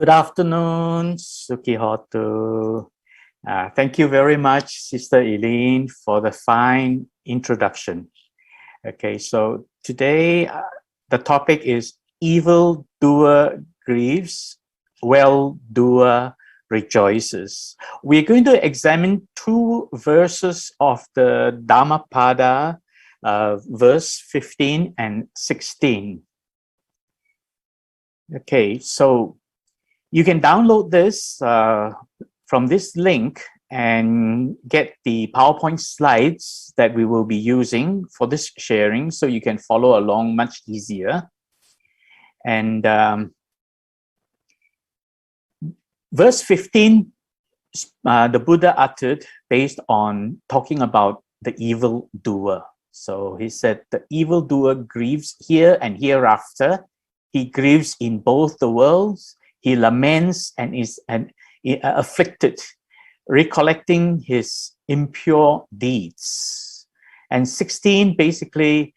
Good afternoon, Suki Hotu. Thank you very much, Sister Eileen, for the fine introduction. Okay, so today the topic is evil doer grieves, well doer rejoices. We're going to examine two verses of the Dhammapada, verse 15 and 16. Okay, so you can download this from this link and get the PowerPoint slides that we will be using for this sharing, so you can follow along much easier. And verse 15, the Buddha uttered based on talking about the evil doer. So he said, the evil doer grieves here and hereafter. He grieves in both the worlds. He laments and is afflicted, recollecting his impure deeds. And 16, basically,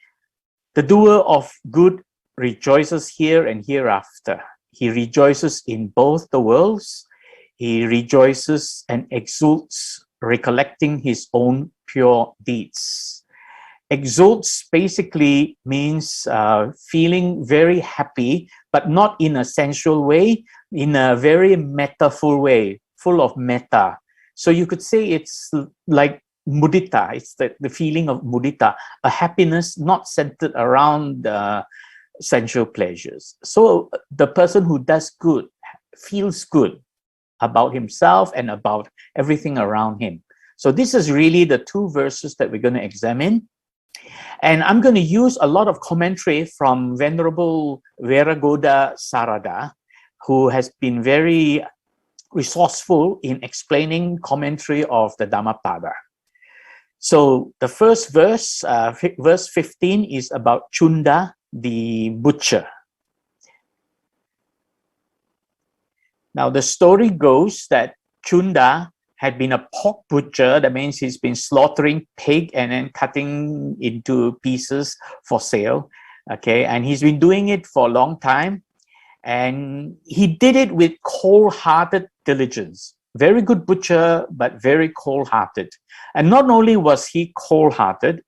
the doer of good rejoices here and hereafter. He rejoices in both the worlds. He rejoices and exults, recollecting his own pure deeds. Exults basically means feeling very happy, but not in a sensual way, in a very metaphor way, full of metta. So you could say it's like mudita. It's the feeling of mudita, a happiness not centered around sensual pleasures. So the person who does good feels good about himself and about everything around him. So this is really the two verses that we're going to examine. And I'm going to use a lot of commentary from Venerable Veragoda Sarada, who has been very resourceful in explaining commentary of the Dhammapada. So the first verse, verse 15, is about Chunda, the butcher. Now the story goes that Chunda had been a pork butcher. That means he's been slaughtering pig and then cutting into pieces for sale. Okay, and he's been doing it for a long time. And he did it with cold-hearted diligence. Very good butcher, but very cold-hearted. And not only was he cold-hearted,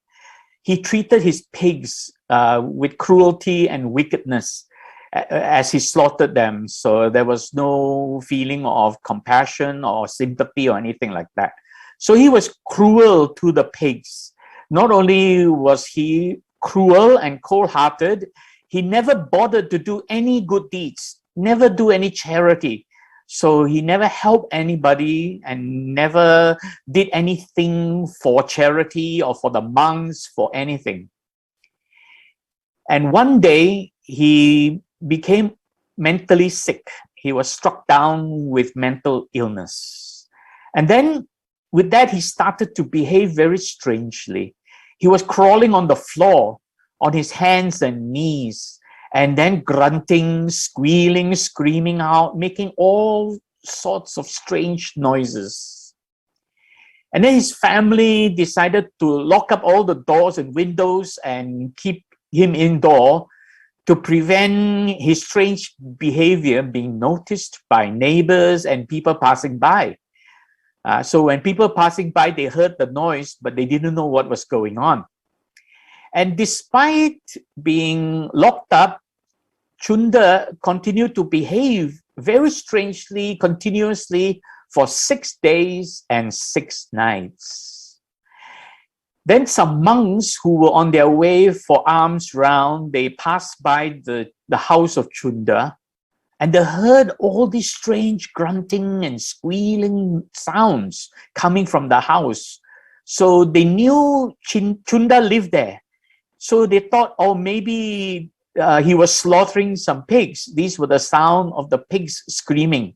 he treated his pigs with cruelty and wickedness as he slaughtered them. So there was no feeling of compassion or sympathy or anything like that. So he was cruel to the pigs. Not only was he cruel and cold-hearted, he never bothered to do any good deeds, never do any charity. So he never helped anybody and never did anything for charity or for the monks, for anything. And one day he became mentally sick. He was struck down with mental illness. And then with that, he started to behave very strangely. He was crawling on the floor on his hands and knees, and then grunting, squealing, screaming out, making all sorts of strange noises. And then his family decided to lock up all the doors and windows and keep him indoor to prevent his strange behavior being noticed by neighbors and people passing by. So when people passing by, they heard the noise, but they didn't know what was going on. And despite being locked up, Chunda continued to behave very strangely, continuously for 6 days and 6 nights. Then some monks who were on their way for alms round, they passed by the house of Chunda, and they heard all these strange grunting and squealing sounds coming from the house. So they knew Chunda lived there. So they thought, oh, maybe he was slaughtering some pigs. These were the sound of the pigs screaming.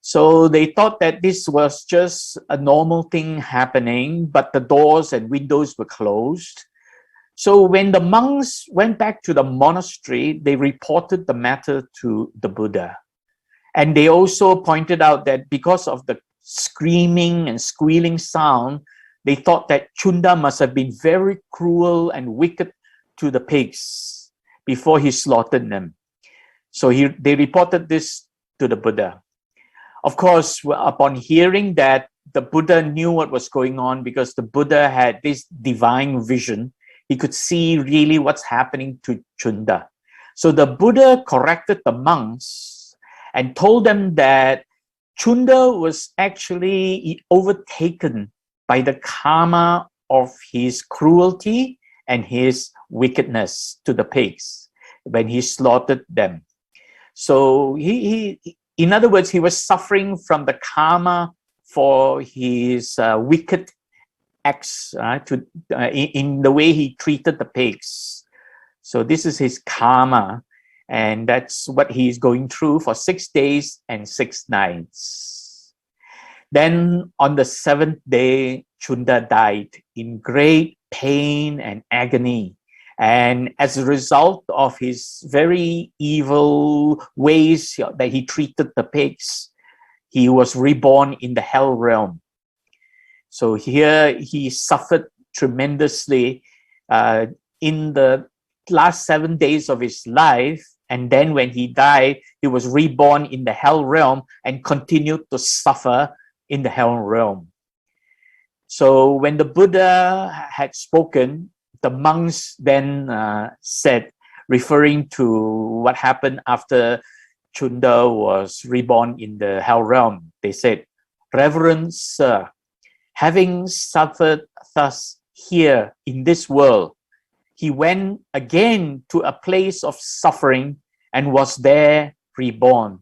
So they thought that this was just a normal thing happening, but the doors and windows were closed. So when the monks went back to the monastery, they reported the matter to the Buddha. And they also pointed out that because of the screaming and squealing sound, they thought that Chunda must have been very cruel and wicked to the pigs before he slaughtered them. So they reported this to the Buddha. Of course, upon hearing that, the Buddha knew what was going on because the Buddha had this divine vision. He could see really what's happening to Chunda. So the Buddha corrected the monks and told them that Chunda was actually overtaken by the karma of his cruelty and his wickedness to the pigs when he slaughtered them. So in other words, he was suffering from the karma for his wicked acts in the way he treated the pigs. So this is his karma, and that's what he's going through for 6 days and 6 nights. Then on the 7th day, Chunda died in great pain and agony. And as a result of his very evil ways that he treated the pigs, he was reborn in the hell realm. So here he suffered tremendously in the last 7 days of his life. And then when he died, he was reborn in the hell realm and continued to suffer in the hell realm. So when the Buddha had spoken, the monks then said, referring to what happened after Chunda was reborn in the hell realm, they said, "Reverend Sir, having suffered thus here in this world, he went again to a place of suffering and was there reborn."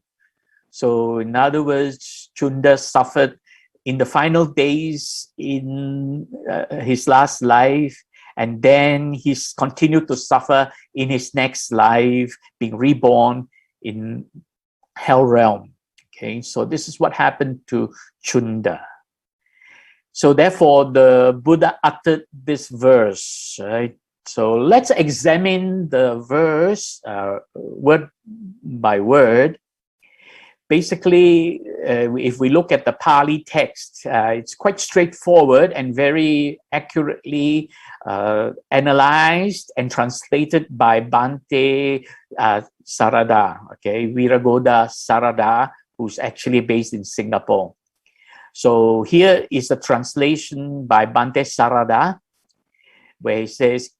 So in other words, Chunda suffered in the final days in his last life, and then he's continued to suffer in his next life, being reborn in hell realm. Okay, so this is what happened to Chunda. So therefore, the Buddha uttered this verse, right? So let's examine the verse word by word. Basically, if we look at the Pali text, it's quite straightforward and very accurately analyzed and translated by Bhante Sarada, okay, Viragoda Sarada, who's actually based in Singapore. So here is the translation by Bhante Sarada, where he says,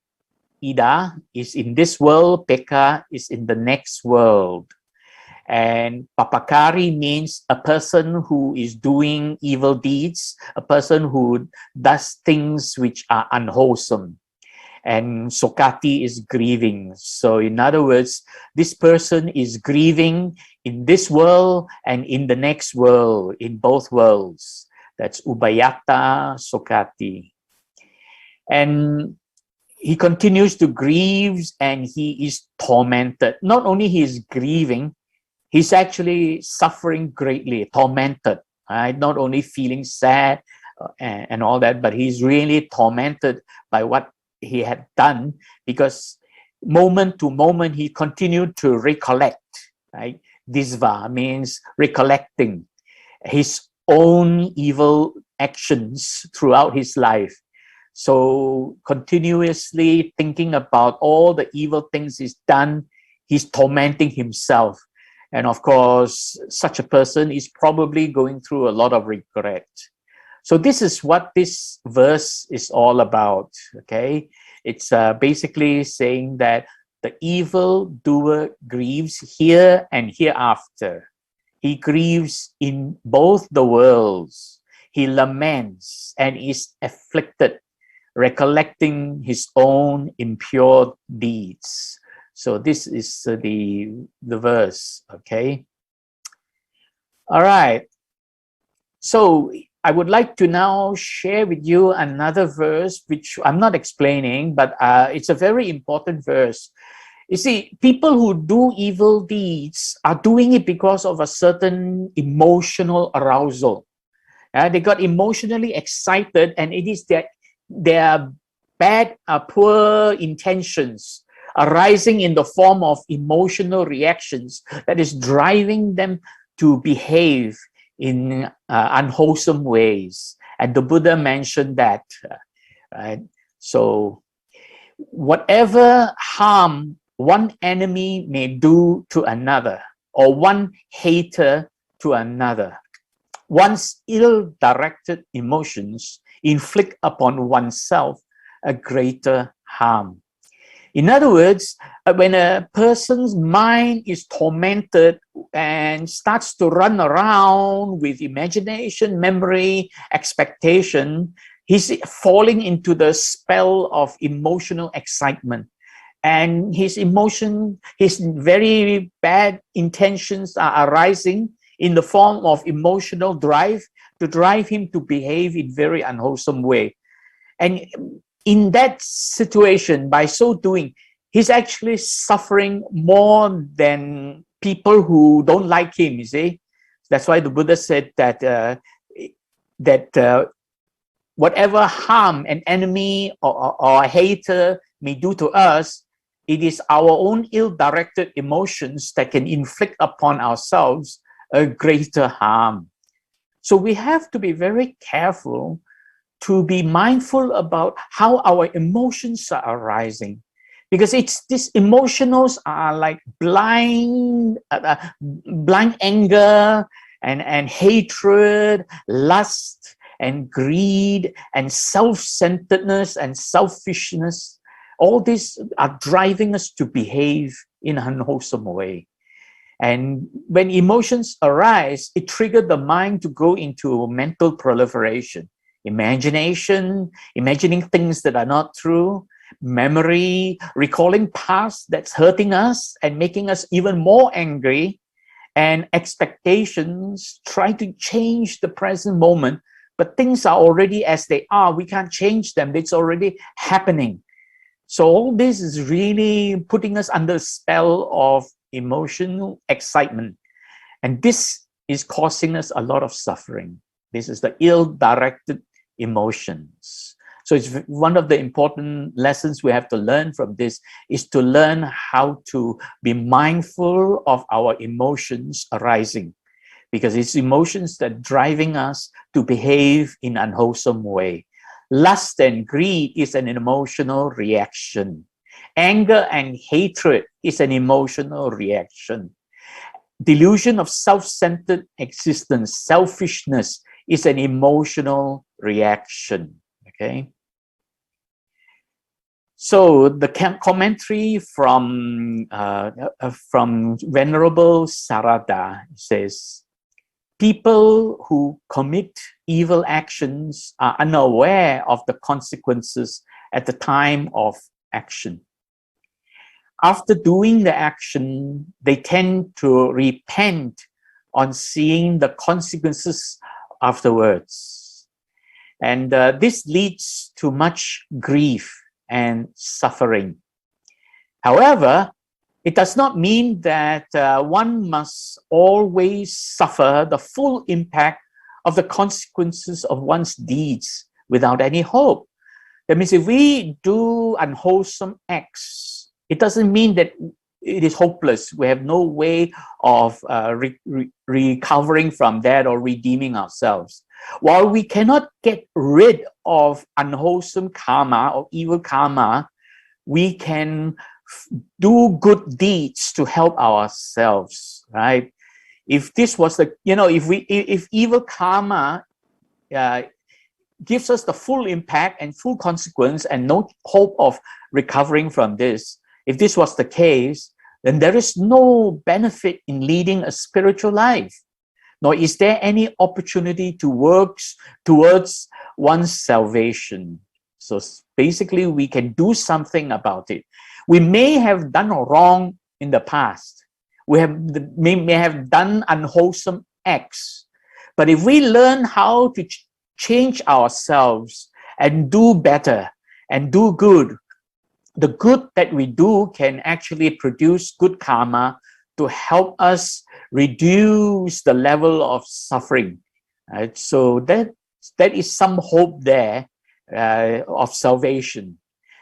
Ida is in this world, Pekka is in the next world. And papakari means a person who is doing evil deeds, a person who does things which are unwholesome. And sokati is grieving. So in other words, this person is grieving in this world and in the next world, in both worlds. That's ubayata sokati. And he continues to grieve and he is tormented. Not only he is grieving, he's actually suffering greatly, tormented, right? Not only feeling sad and all that, but he's really tormented by what he had done, because moment to moment he continued to recollect, right? Disva means recollecting his own evil actions throughout his life. So continuously thinking about all the evil things he's done, he's tormenting himself. And of course, such a person is probably going through a lot of regret. So this is what this verse is all about, okay? It's basically saying that the evil doer grieves here and hereafter. He grieves in both the worlds. He laments and is afflicted, recollecting his own impure deeds. So this is the verse, okay? All right. So I would like to now share with you another verse, which I'm not explaining, but it's a very important verse. You see, people who do evil deeds are doing it because of a certain emotional arousal. They got emotionally excited, and it is their bad, poor intentions arising in the form of emotional reactions that is driving them to behave in unwholesome ways. And the Buddha mentioned that, right? So whatever harm one enemy may do to another, or one hater to another. One's ill-directed emotions inflict upon oneself a greater harm. In other words, when a person's mind is tormented and starts to run around with imagination, memory, expectation, he's falling into the spell of emotional excitement. And his very bad intentions are arising in the form of emotional drive to drive him to behave in very unwholesome way. And in that situation, by so doing, he's actually suffering more than people who don't like him, you see. That's why the Buddha said that whatever harm an enemy or a hater may do to us, it is our own ill-directed emotions that can inflict upon ourselves a greater harm. So we have to be very careful to be mindful about how our emotions are arising, because these emotionals are like blind anger and hatred, lust and greed and self-centeredness and selfishness. All these are driving us to behave in an unwholesome way. And when emotions arise, it triggers the mind to go into mental proliferation. Imagination, imagining things that are not true, memory, recalling past that's hurting us and making us even more angry, and expectations, try to change the present moment, but things are already as they are. We can't change them. It's already happening. So all this is really putting us under the spell of emotional excitement. And this is causing us a lot of suffering. This is the ill-directed emotions. So it's one of the important lessons we have to learn from this, is to learn how to be mindful of our emotions arising, because it's emotions that are driving us to behave in an unwholesome way. Lust and greed is an emotional reaction. Anger and hatred is an emotional reaction. Delusion of self-centered existence, selfishness, is an emotional reaction. Okay. So the commentary from Venerable Sarada says, people who commit evil actions are unaware of the consequences at the time of action. After doing the action, they tend to repent on seeing the consequences afterwards. And this leads to much grief and suffering. However, it does not mean that one must always suffer the full impact of the consequences of one's deeds without any hope. That means if we do unwholesome acts, it doesn't mean that it is hopeless. We have no way of recovering from that or redeeming ourselves. While we cannot get rid of unwholesome karma or evil karma, we can do good deeds to help ourselves, right? If this was the, if evil karma gives us the full impact and full consequence and no hope of recovering from this, if this was the case, then there is no benefit in leading a spiritual life, nor is there any opportunity to work towards one's salvation. So basically, we can do something about it. We may have done wrong in the past. We may have done unwholesome acts. But if we learn how to change ourselves and do better and do good, the good that we do can actually produce good karma to help us reduce the level of suffering. Right? So that is some hope there of salvation.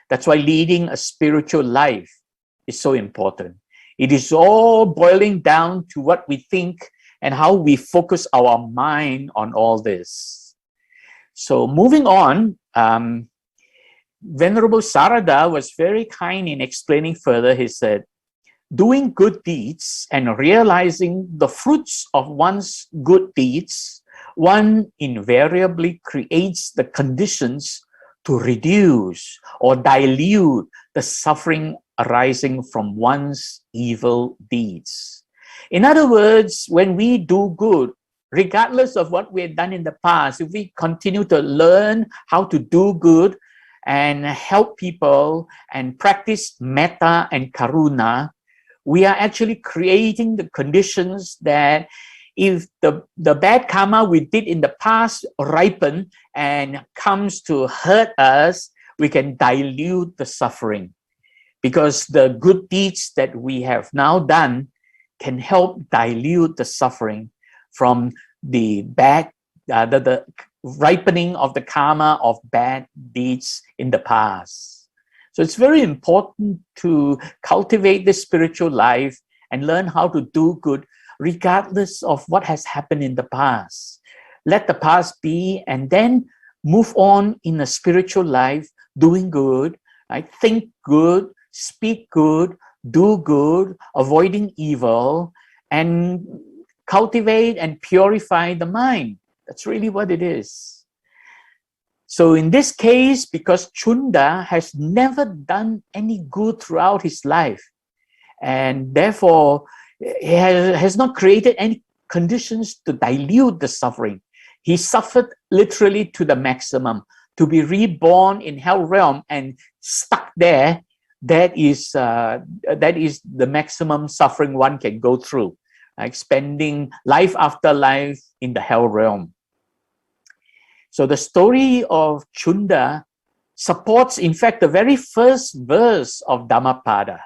That's why leading a spiritual life is so important. It is all boiling down to what we think and how we focus our mind on all this. So moving on, Venerable Sarada was very kind in explaining further. He said, doing good deeds and realizing the fruits of one's good deeds, one invariably creates the conditions to reduce or dilute the suffering arising from one's evil deeds. In other words, when we do good, regardless of what we have done in the past, if we continue to learn how to do good and help people and practice metta and karuna, we are actually creating the conditions that if the bad karma we did in the past ripen and comes to hurt us, we can dilute the suffering. Because the good deeds that we have now done can help dilute the suffering from the bad, the ripening of the karma of bad deeds in the past. So it's very important to cultivate this spiritual life and learn how to do good regardless of what has happened in the past. Let the past be and then move on in a spiritual life, doing good, right? Think good, speak good, do good, avoiding evil, and cultivate and purify the mind. That's really what it is. So in this case, because Chunda has never done any good throughout his life, and therefore he has not created any conditions to dilute the suffering. He suffered literally to the maximum. To be reborn in hell realm and stuck there, that is the maximum suffering one can go through, like spending life after life in the hell realm. So the story of Chunda supports, in fact, the very first verse of Dhammapada,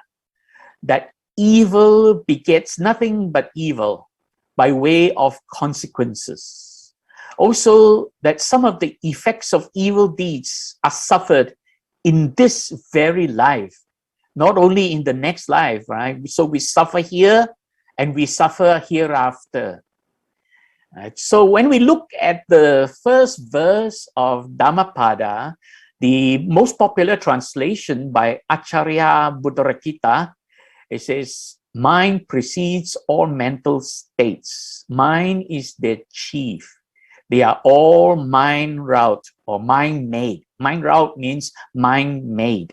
that evil begets nothing but evil by way of consequences. Also, that some of the effects of evil deeds are suffered in this very life, not only in the next life, right? So we suffer here and we suffer hereafter. Right? So when we look at the first verse of Dhammapada, the most popular translation by Acharya Buddharakita, it says, mind precedes all mental states. Mind is their chief. They are all mind wrought or mind made. Mind wrought means mind made.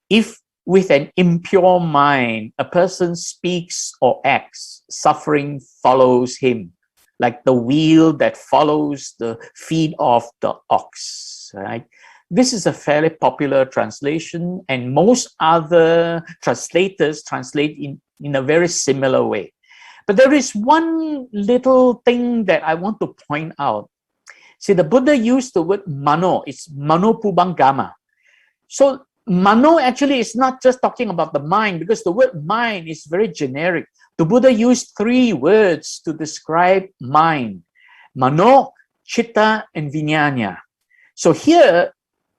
If with an impure mind, a person speaks or acts, suffering follows him, like the wheel that follows the feet of the ox, right? This is a fairly popular translation, and most other translators translate in a very similar way. But there is one little thing that I want to point out. See, the Buddha used the word mano. It's mano pubangama. So mano actually is not just talking about the mind, because the word mind is very generic. The Buddha used 3 words to describe mind: mano, chitta, and vijnana. So here,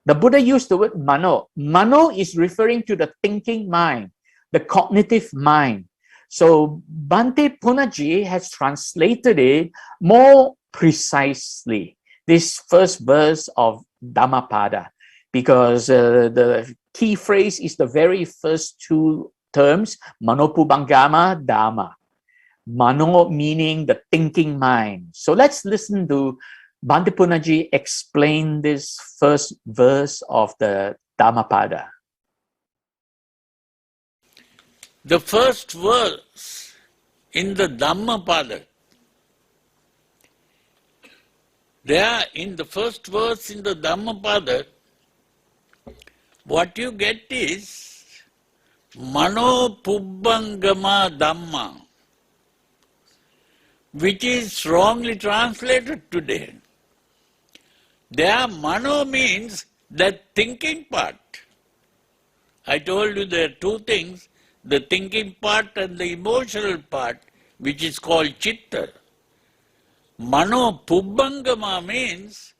the Buddha used the word mano. Mano is referring to the thinking mind, the cognitive mind. So Bhante Punaji has translated it more precisely, this first verse of Dhammapada, because the key phrase is the very first 2 terms, manopubangama dhamma. Mano meaning the thinking mind. So let's listen to Bhante Punaji explain this first verse of the Dhammapada. The first verse in the Dhammapada, there in the first verse in the Dhammapada, what you get is Mano Pubbangama Dhamma, which is wrongly translated today. There, Mano means the thinking part. I told you there are 2 things, the thinking part and the emotional part, which is called chitta. Mano Pubbangama means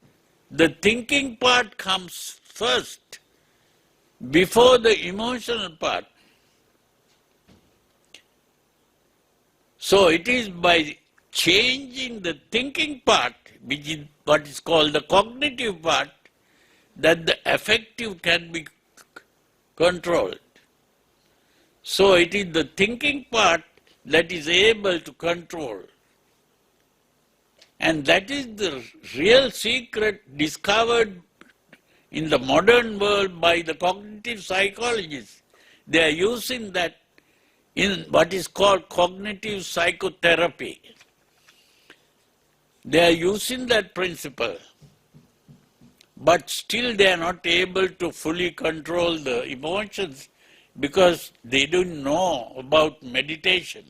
the thinking part comes first, before the emotional part. So it is by changing the thinking part, which is what is called the cognitive part, that the affective can be controlled. So it is the thinking part that is able to control. And that is the real secret discovered in the modern world by the cognitive psychologists. They are using that in what is called cognitive psychotherapy. They are using that principle, but still they are not able to fully control the emotions because they don't know about meditation.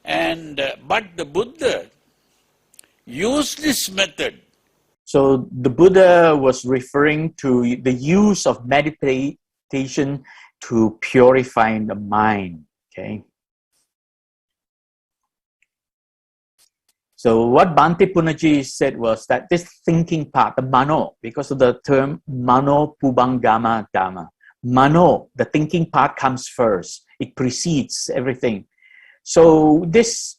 And but the Buddha used this method. So the Buddha was referring to the use of meditation to purify the mind. Okay. So what Bhante Punaji said was that this thinking part, the mano, because of the term mano pubangama dhamma, mano, the thinking part comes first. It precedes everything. So this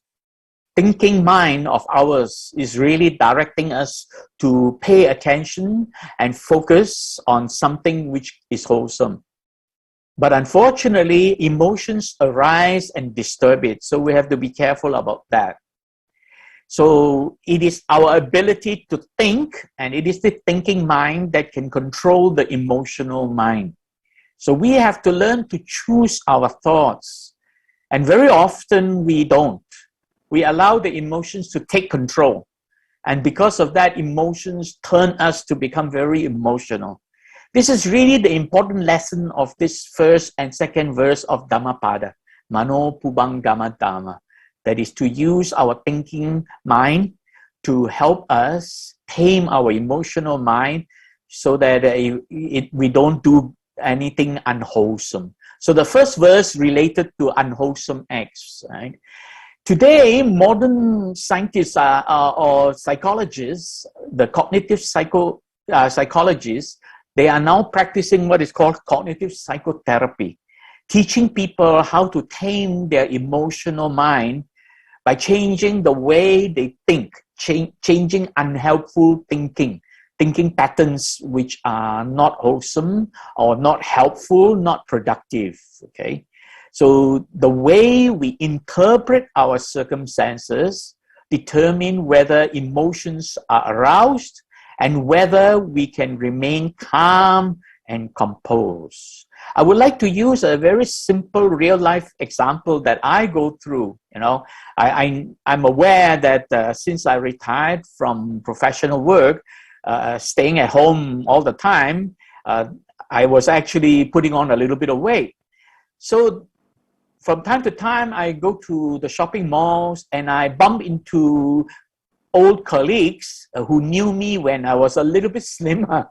thinking mind of ours is really directing us to pay attention and focus on something which is wholesome. But unfortunately, emotions arise and disturb it. So we have to be careful about that. So it is our ability to think, and it is the thinking mind that can control the emotional mind. So we have to learn to choose our thoughts. And very often we don't. We allow the emotions to take control. And because of that, emotions turn us to become very emotional. This is really the important lesson of this first and second verse of Dhammapada, Mano Pubangama Dhamma. That is to use our thinking mind to help us tame our emotional mind so that we don't do anything unwholesome. So the first verse related to unwholesome acts, right? Today, modern scientists or psychologists, the cognitive psychologists, they are now practicing what is called cognitive psychotherapy, teaching people how to tame their emotional mind by changing the way they think, changing unhelpful thinking patterns which are not wholesome or not helpful, not productive, okay? So the way we interpret our circumstances determine whether emotions are aroused and whether we can remain calm and composed. I would like to use a very simple real-life example that I go through. You know, I'm aware that since I retired from professional work, staying at home all the time, I was actually putting on a little bit of weight. So from time to time, I go to the shopping malls and I bump into old colleagues who knew me when I was a little bit slimmer.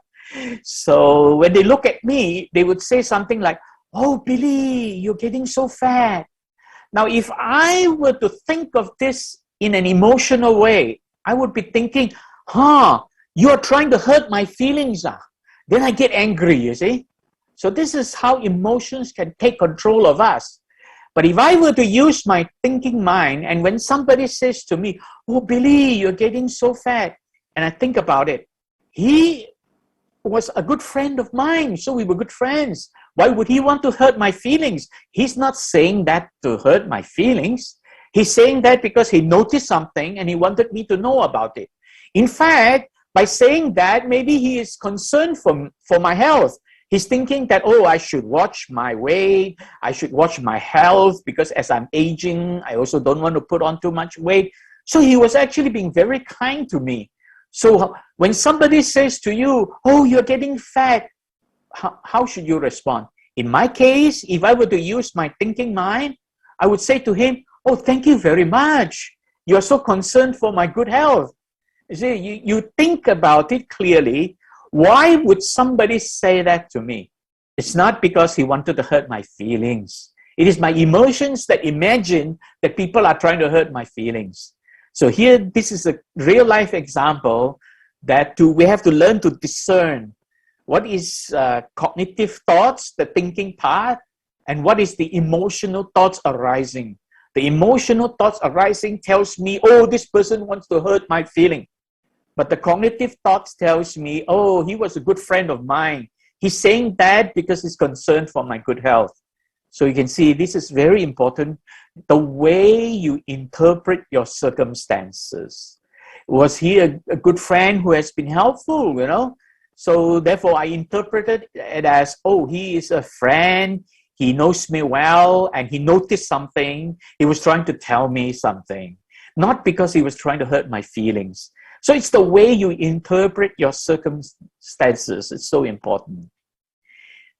So when they look at me, they would say something like, "Oh, Billy, you're getting so fat." Now, if I were to think of this in an emotional way, I would be thinking, you're trying to hurt my feelings. Then I get angry, you see. So this is how emotions can take control of us. But if I were to use my thinking mind, and when somebody says to me, "Oh, Billy, you're getting so fat," and I think about it, he was a good friend of mine, so we were good friends. Why would he want to hurt my feelings? He's not saying that to hurt my feelings. He's saying that because he noticed something and he wanted me to know about it. In fact, by saying that, maybe he is concerned for my health. He's thinking that, oh, I should watch my weight, I should watch my health, because as I'm aging, I also don't want to put on too much weight. So he was actually being very kind to me. So when somebody says to you, "Oh, you're getting fat," how should you respond? In my case, if I were to use my thinking mind, I would say to him, "Oh, thank you very much. You're so concerned for my good health." You see, you think about it clearly. Why would somebody say that to me? It's not because he wanted to hurt my feelings. It is my emotions that imagine that people are trying to hurt my feelings. So here, this is a real-life example that we have to learn to discern what is cognitive thoughts, the thinking part, and what is the emotional thoughts arising. The emotional thoughts arising tells me, "Oh, this person wants to hurt my feeling." But the cognitive thoughts tells me, "Oh, he was a good friend of mine. He's saying that because he's concerned for my good health." So you can see this is very important. The way you interpret your circumstances. Was he a good friend who has been helpful, you know? So therefore I interpreted it as, oh, he is a friend, he knows me well, and he noticed something, he was trying to tell me something. Not because he was trying to hurt my feelings. So it's the way you interpret your circumstances. It's so important.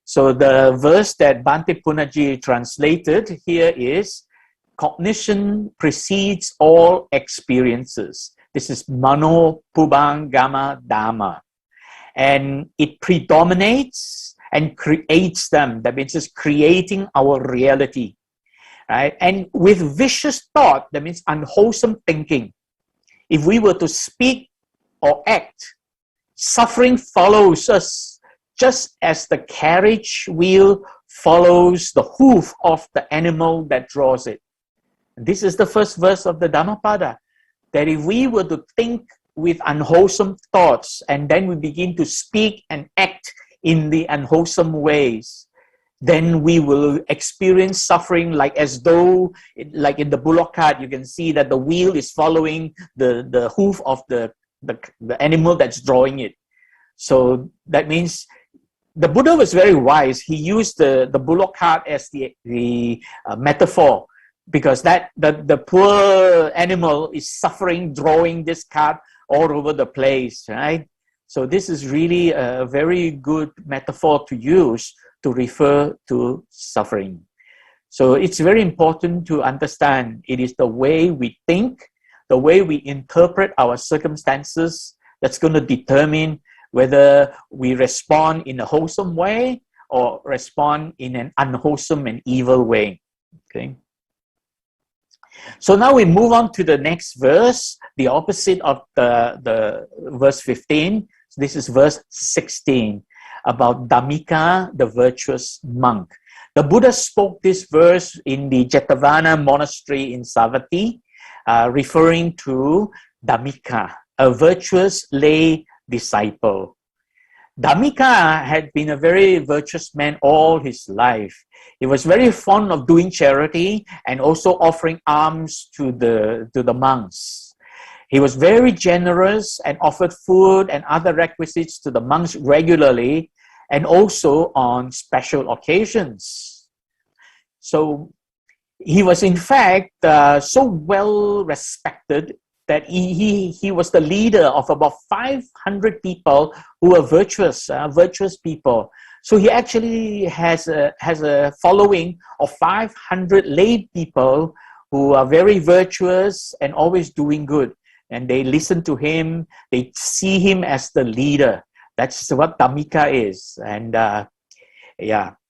So the verse that Bhante Punaji translated here is, cognition precedes all experiences. This is Mano Pubangama Dhamma. And it predominates and creates them. That means it's creating our reality. Right? And with vicious thought, that means unwholesome thinking. If we were to speak or act, suffering follows us, just as the carriage wheel follows the hoof of the animal that draws it. This is the first verse of the Dhammapada, that if we were to think with unwholesome thoughts and then we begin to speak and act in the unwholesome ways, then we will experience suffering, like as though, like in the bullock cart, you can see that the wheel is following the hoof of the animal that's drawing it. So that means the Buddha was very wise. He used the bullock cart as the metaphor, because the poor animal is suffering drawing this cart all over the place, right? So this is really a very good metaphor to use to refer to suffering. So it's very important to understand it is the way we think, the way we interpret our circumstances that's going to determine whether we respond in a wholesome way or respond in an unwholesome and evil way. Okay. So now we move on to the next verse, the opposite of the verse 15. This is verse 16, about Dhammika, the virtuous monk. The Buddha spoke this verse in the Jetavana monastery in Savatthi, referring to Dhammika, a virtuous lay disciple. Dhammika had been a very virtuous man all his life. He was very fond of doing charity and also offering alms to the monks. He was very generous and offered food and other requisites to the monks regularly and also on special occasions. So he was in fact so well respected that he was the leader of about 500 people who were virtuous people. So he actually has a following of 500 lay people who are very virtuous and always doing good. And they listen to him, they see him as the leader. That's what Dhammika is. And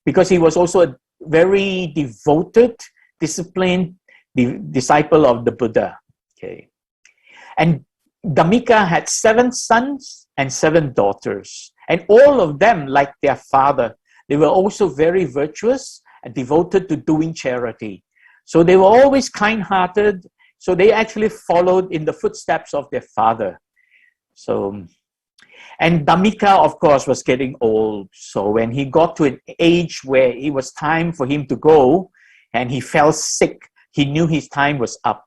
because he was also a very devoted, disciplined disciple of the Buddha. Okay. And Dhammika had 7 sons and 7 daughters. And all of them, like their father, they were also very virtuous and devoted to doing charity. So they were always kind-hearted. So they actually followed in the footsteps of their father. So, and Dhammika, of course, was getting old. So when he got to an age where it was time for him to go, and he fell sick, he knew his time was up.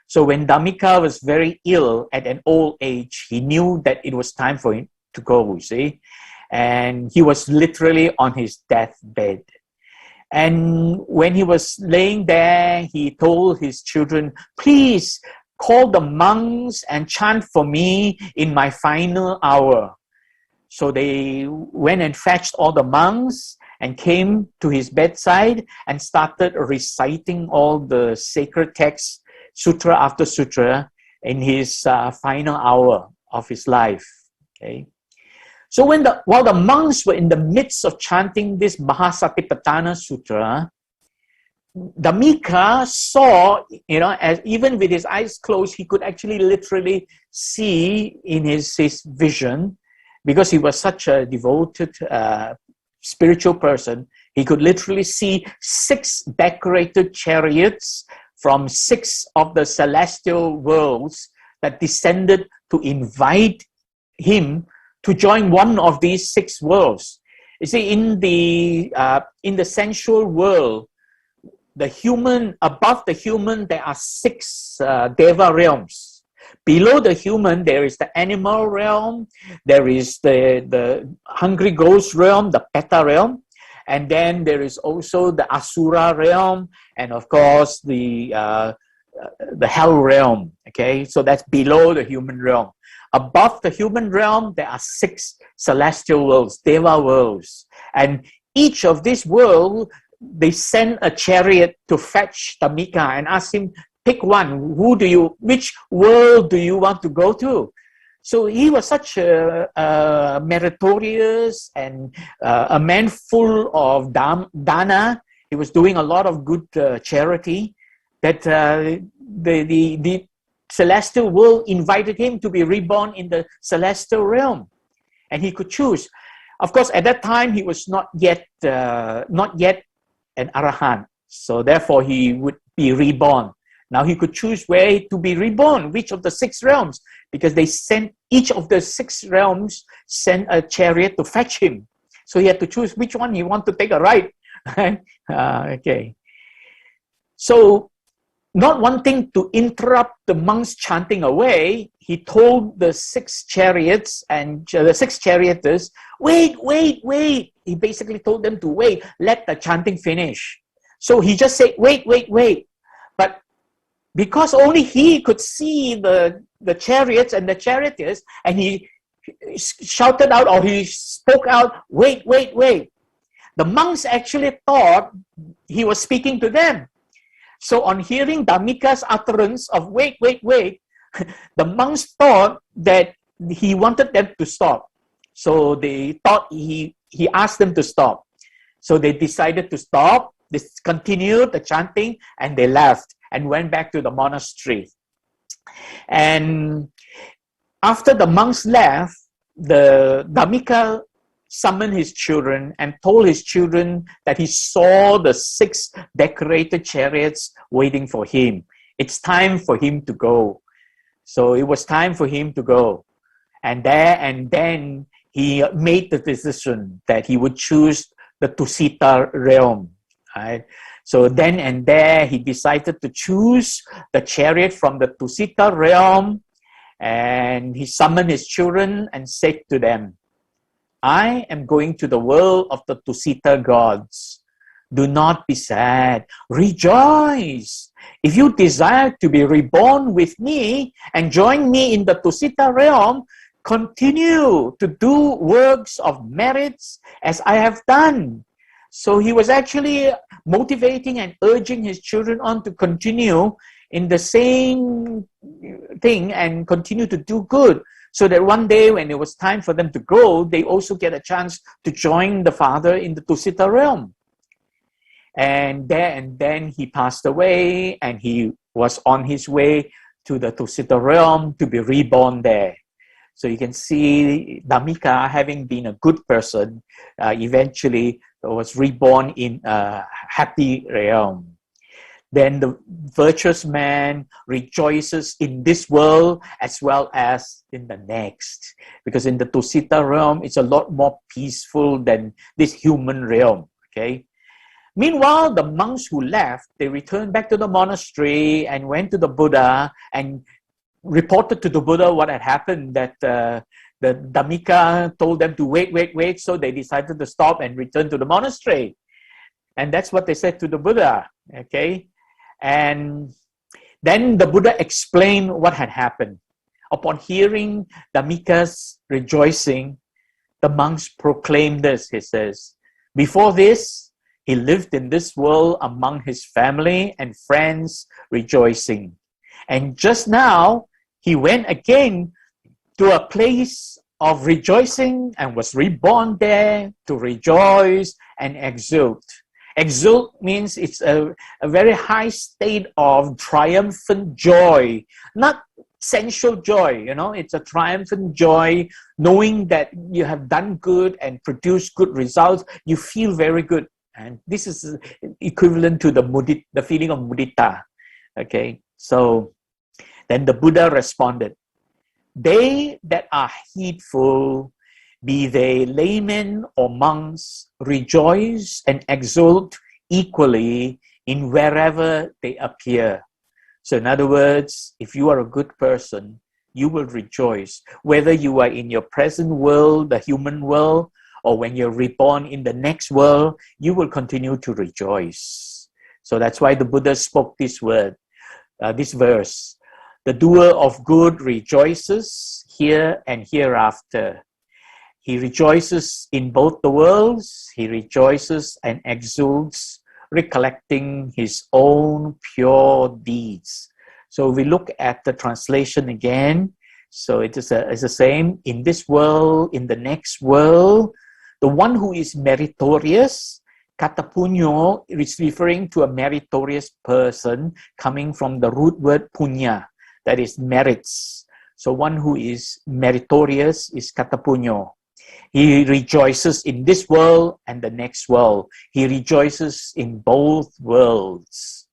So when Dhammika was very ill at an old age, he knew that it was time for him to go, you see. And he was literally on his deathbed. And when he was laying there, he told his children, please call the monks and chant for me in my final hour. So they went and fetched all the monks and came to his bedside and started reciting all the sacred texts, sutra after sutra, in his final hour of his life. Okay. So while the monks were in the midst of chanting this Mahasatipatthana Sutra, Dhammika saw, as even with his eyes closed, he could actually literally see in his vision, because he was such a devoted spiritual person, he could literally see 6 decorated chariots from 6 of the celestial worlds that descended to invite him to join one of these 6 worlds. You see, in the sensual world, the human, above the human, there are 6 deva realms. Below the human, there is the animal realm, there is the hungry ghost realm, the peta realm, and then there is also the asura realm, and of course the hell realm. Okay, so that's below the human realm. Above the human realm, there are 6 celestial worlds, deva worlds, and each of these worlds, they send a chariot to fetch Dhammika and ask him, pick one. Which world do you want to go to? So he was such a meritorious and a man full of dana. He was doing a lot of good charity, that the celestial world invited him to be reborn in the celestial realm, and he could choose. Of course, at that time he was not yet an arahant, so therefore he would be reborn. Now he could choose where to be reborn, which of the 6 realms, because they sent, each of the 6 realms sent a chariot to fetch him. So he had to choose which one he wanted to take a ride. Okay. So, not wanting to interrupt the monks chanting away, he told the 6 chariots and the 6 charioters, wait. He basically told them to wait, let the chanting finish. So he just said, wait. But because only he could see the chariots and the charioteers, and he shouted out, or he spoke out, wait. The monks actually thought he was speaking to them. So on hearing Dhammika's utterance of wait, the monks thought that he wanted them to stop. So they thought he asked them to stop. So they decided to stop, they continued the chanting, and they left and went back to the monastery. And after the monks left, the Dhammika summoned his children and told his children that he saw the 6 decorated chariots waiting for him. It's time for him to go. So it was time for him to go. And then he made the decision that he would choose the Tusita realm. Right? So then and there, he decided to choose the chariot from the Tusita realm, and he summoned his children and said to them, I am going to the world of the Tusita gods. Do not be sad. Rejoice. If you desire to be reborn with me and join me in the Tusita realm, continue to do works of merits as I have done. So he was actually motivating and urging his children on to continue in the same thing and continue to do good, so that one day when it was time for them to go, they also get a chance to join the father in the Tusita realm. And then he passed away, and he was on his way to the Tusita realm to be reborn there. So you can see Dhammika, having been a good person, eventually was reborn in a happy realm. Then the virtuous man rejoices in this world as well as in the next. Because in the Tusita realm, it's a lot more peaceful than this human realm. Okay. Meanwhile, the monks who left, they returned back to the monastery and went to the Buddha and reported to the Buddha what had happened, that the Dhammika told them to wait. So they decided to stop and return to the monastery. And that's what they said to the Buddha. Okay. And then the Buddha explained what had happened. Upon hearing Dhammika's rejoicing, the monks proclaimed this. He says, before this, he lived in this world among his family and friends rejoicing. And just now, he went again to a place of rejoicing and was reborn there to rejoice and exult. Exult means it's a very high state of triumphant joy, not sensual joy, it's a triumphant joy, knowing that you have done good and produced good results. You feel very good. And this is equivalent to the feeling of mudita. Okay, so then the Buddha responded, they that are heedful be they laymen or monks, rejoice and exult equally in wherever they appear. So in other words, if you are a good person, you will rejoice. Whether you are in your present world, the human world, or when you're reborn in the next world, you will continue to rejoice. So that's why the Buddha spoke this word, this verse. The doer of good rejoices here and hereafter. He rejoices in both the worlds. He rejoices and exults, recollecting his own pure deeds. So we look at the translation again. So it's the same. In this world, in the next world, the one who is meritorious, kata punyo is referring to a meritorious person coming from the root word punya, that is merits. So one who is meritorious is kata punyo. He rejoices in this world and the next world. He rejoices in both worlds.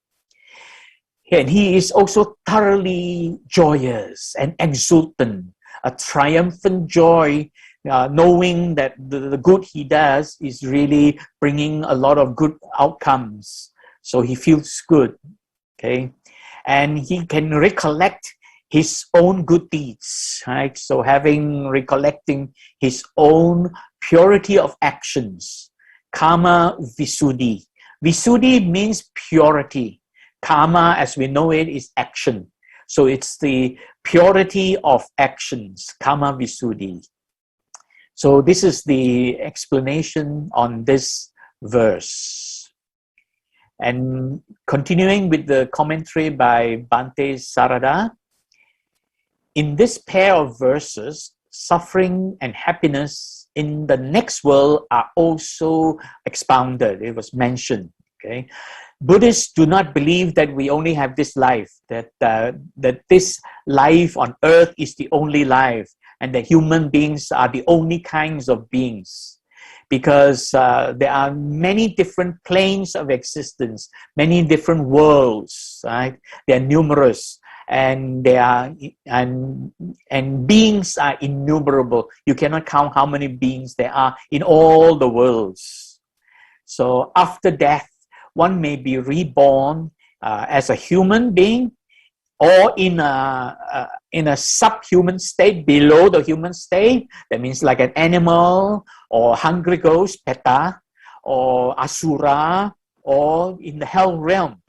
And he is also thoroughly joyous and exultant, a triumphant joy, knowing that the good he does is really bringing a lot of good outcomes. So he feels good, okay? And he can recollect his own good deeds, right? So recollecting his own purity of actions. Karma visuddhi. Visuddhi means purity. Karma, as we know it, is action. So it's the purity of actions, karma visuddhi. So this is the explanation on this verse. And continuing with the commentary by Bhante Sarada, in this pair of verses, suffering and happiness in the next world are also expounded. It was mentioned. Okay, Buddhists do not believe that we only have this life, that this life on earth is the only life, and that human beings are the only kinds of beings. Because there are many different planes of existence, many different worlds, right? They are numerous. And beings are innumerable. You cannot count how many beings there are in all the worlds. So after death, one may be reborn as a human being, or in a subhuman state, below the human state. That means like an animal, or hungry ghost, peta, or asura, or in the hell realm.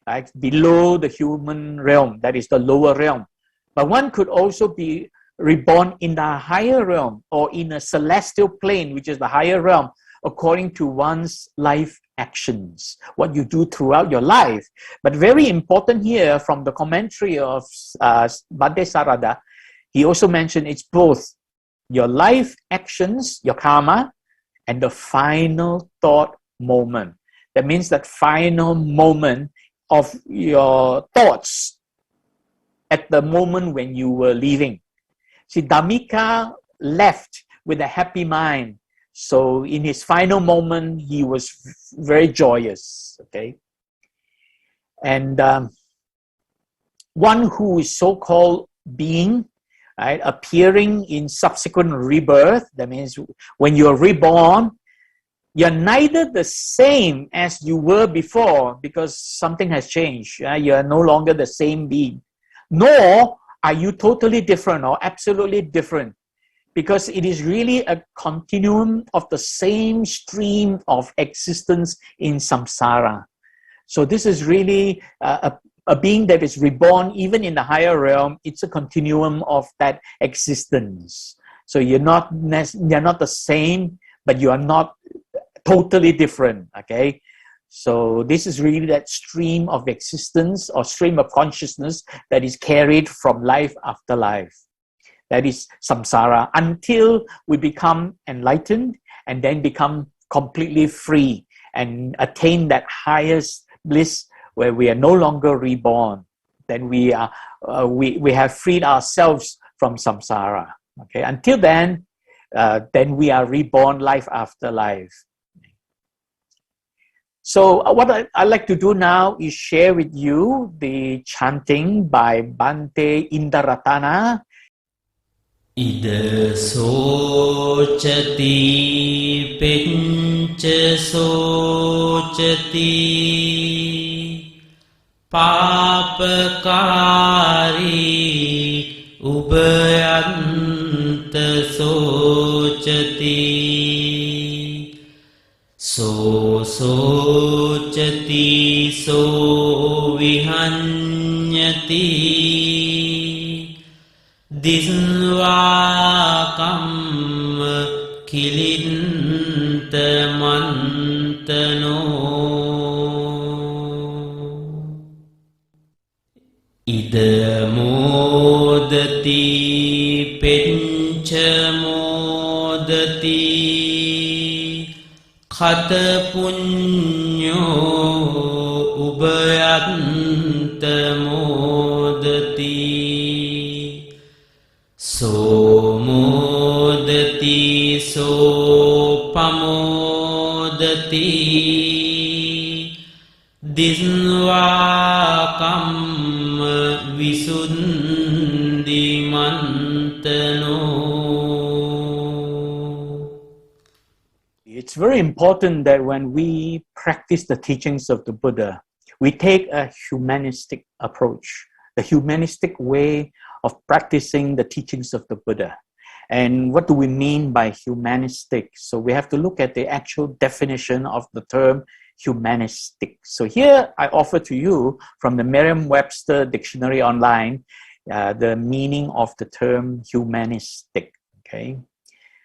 Right? Below the human realm, that is the lower realm. But one could also be reborn in the higher realm, or in a celestial plane, which is the higher realm, according to one's life actions, what you do throughout your life. But very important here from the commentary of Bhante Sarada, he also mentioned it's both your life actions, your karma, and the final thought moment. That means that final moment of your thoughts at the moment when you were leaving. See, Dhammika left with a happy mind. So in his final moment, he was very joyous, okay? And one who is so-called being, right, appearing in subsequent rebirth, that means when you're reborn, you're neither the same as you were before because something has changed. You are no longer the same being. Nor are you totally different or absolutely different, because it is really a continuum of the same stream of existence in samsara. So this is really a being that is reborn even in the higher realm. It's a continuum of that existence. So you're not the same, but you are not totally different, okay? So this is really that stream of existence or stream of consciousness that is carried from life after life. That is samsara, until we become enlightened and then become completely free and attain that highest bliss where we are no longer reborn. Then we have freed ourselves from samsara. Okay, until then we are reborn life after life. So what I like to do now is share with you the chanting by Bhante Indaratana. Ida sochati pencha sochati papakari ubayanta sochati so sochati so vihanyati Disva kamma kilinta mantano Ida modati pencha modati Khata punyo ubayanta modati So modati so pamodati Disva kamma visuddhi mantano. It's very important that when we practice the teachings of the Buddha, we take a humanistic approach, the humanistic way of practicing the teachings of the Buddha. And what do we mean by humanistic? So we have to look at the actual definition of the term humanistic. So here I offer to you from the Merriam-Webster Dictionary online the meaning of the term humanistic. Okay,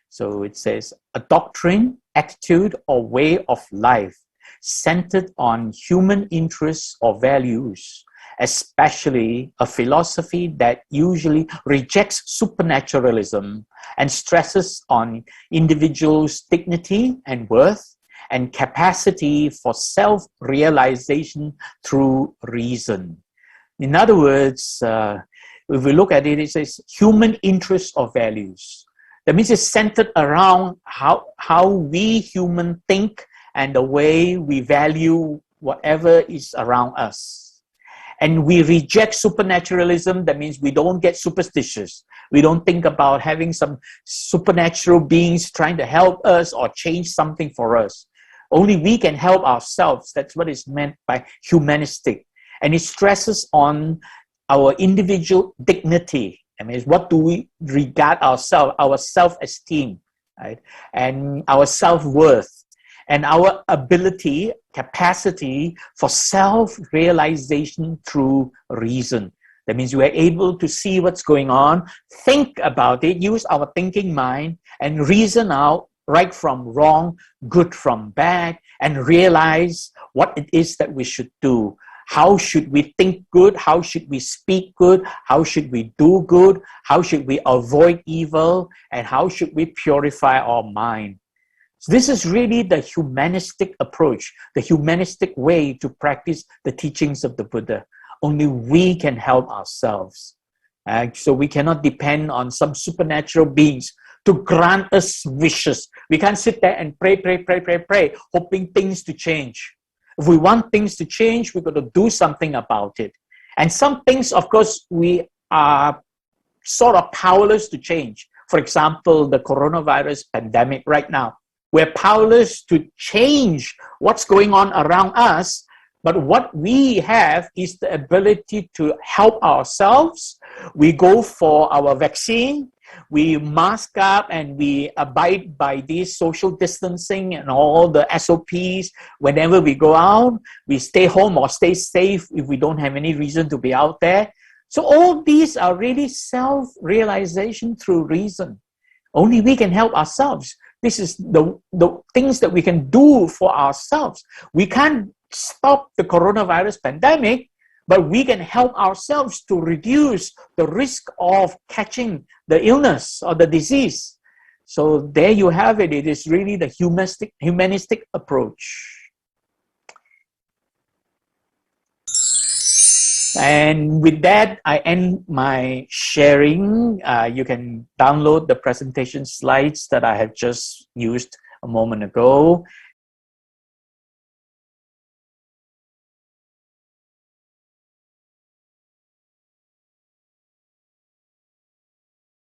so it says a doctrine, attitude, or way of life centered on human interests or values, especially a philosophy that usually rejects supernaturalism and stresses on individuals' dignity and worth and capacity for self-realization through reason. In other words, if we look at it, it says human interests or values. That means it's centered around how we human think and the way we value whatever is around us. And we reject supernaturalism. That means we don't get superstitious. We don't think about having some supernatural beings trying to help us or change something for us. Only we can help ourselves. That's what is meant by humanistic. And it stresses on our individual dignity. I mean, what do we regard ourselves, our self-esteem, right? And our self-worth, and our ability, capacity for self-realization through reason. That means we are able to see what's going on, think about it, use our thinking mind, and reason out right from wrong, good from bad, and realize what it is that we should do. How should we think good? How should we speak good? How should we do good? How should we avoid evil? And how should we purify our mind? So this is really the humanistic approach, the humanistic way to practice the teachings of the Buddha. Only we can help ourselves. So we cannot depend on some supernatural beings to grant us wishes. We can't sit there and pray, hoping things to change. If we want things to change, we've got to do something about it. And some things, of course, we are sort of powerless to change. For example, the coronavirus pandemic right now. We're powerless to change what's going on around us, but what we have is the ability to help ourselves. We go for our vaccine, we mask up, and we abide by this social distancing and all the SOPs. Whenever we go out, we stay home or stay safe if we don't have any reason to be out there. So all these are really self-realization through reason. Only we can help ourselves. This is the things that we can do for ourselves. We can't stop the coronavirus pandemic, but we can help ourselves to reduce the risk of catching the illness or the disease. So there you have it. It is really the humanistic approach. And with that, I end my sharing. You can download the presentation slides that I have just used a moment ago.